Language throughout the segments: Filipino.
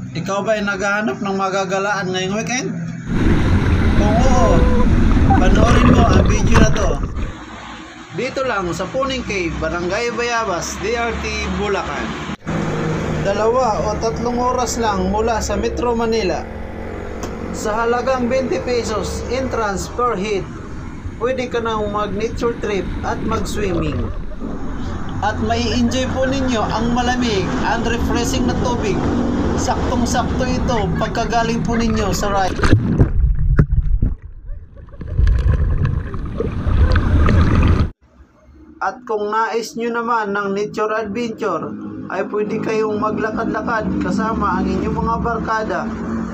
Ikaw ba ay naghahanap ng magagalaan ngayong weekend? Kung oo, panoorin mo ang video na to. Dito lang sa Puning Cave, Barangay Bayabas, DRT, Bulacan. 2 o 3 oras lang mula sa Metro Manila. Sa halagang 20 pesos entrance per head, pwede ka nang mag-nature trip at mag-swimming. At may enjoy po ninyo ang malamig and refreshing na tubig. Saktong-sakto ito pagkagaling po ninyo sa ride. At kung nais nyo naman ng nature adventure, ay pwede kayong maglakad-lakad kasama ang inyong mga barkada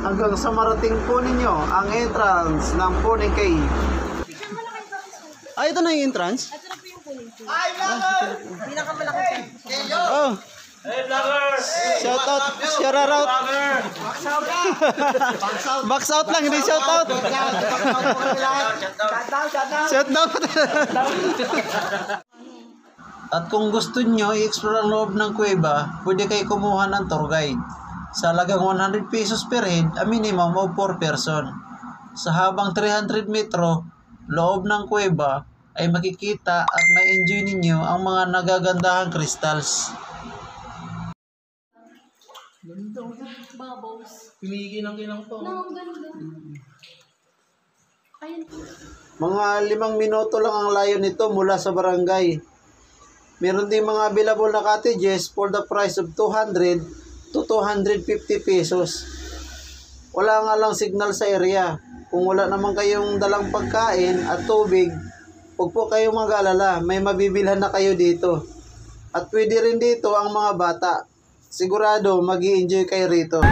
hanggang sa marating po ninyo ang entrance ng Puning Cave. Ay, ito na yung entrance? Ito na po yung Puning Cave. Ay, vlogger! Pinakamalaki siya. Oh! Hey, vlogger! Shout out! Shout out! Box out lang, hindi shout out! Shout out! At kung gusto nyo i-explore ang loob ng kuweba, pwede kayo kumuha ng tour guide. Sa halagang 100 pesos per head, a minimum of 4 person. Sa habang 300 metro, loob ng kuweba ay makikita at may enjoy ninyo ang mga nagagandahang crystals. Bubbles. Kumikinang-kinang to. No, ang ganda. Ayun. Mga 5 minuto lang ang layo nito mula sa barangay. Meron din mga available na cottages for the price of 200 to 250 pesos. Wala nga lang signal sa area. Kung wala naman kayong dalang pagkain at tubig, huwag po kayong mag-alala, may mabibilhan na kayo dito. At pwede rin dito ang mga bata. Sigurado mag-i-enjoy kayo rito.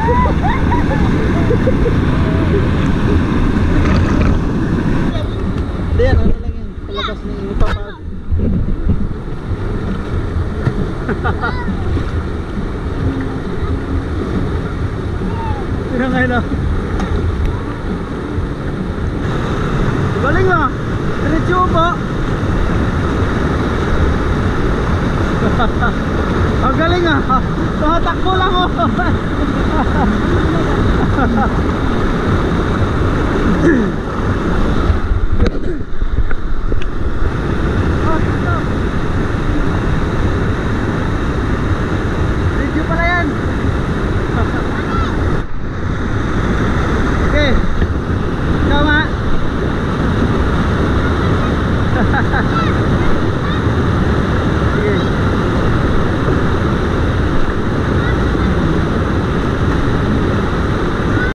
Diyan, ano lang yan? Palabas na yung ipapag. Tingnan ngayon ah. Galing ah. Diretso ba? Ang galing ah. Tumatakbo lang oh.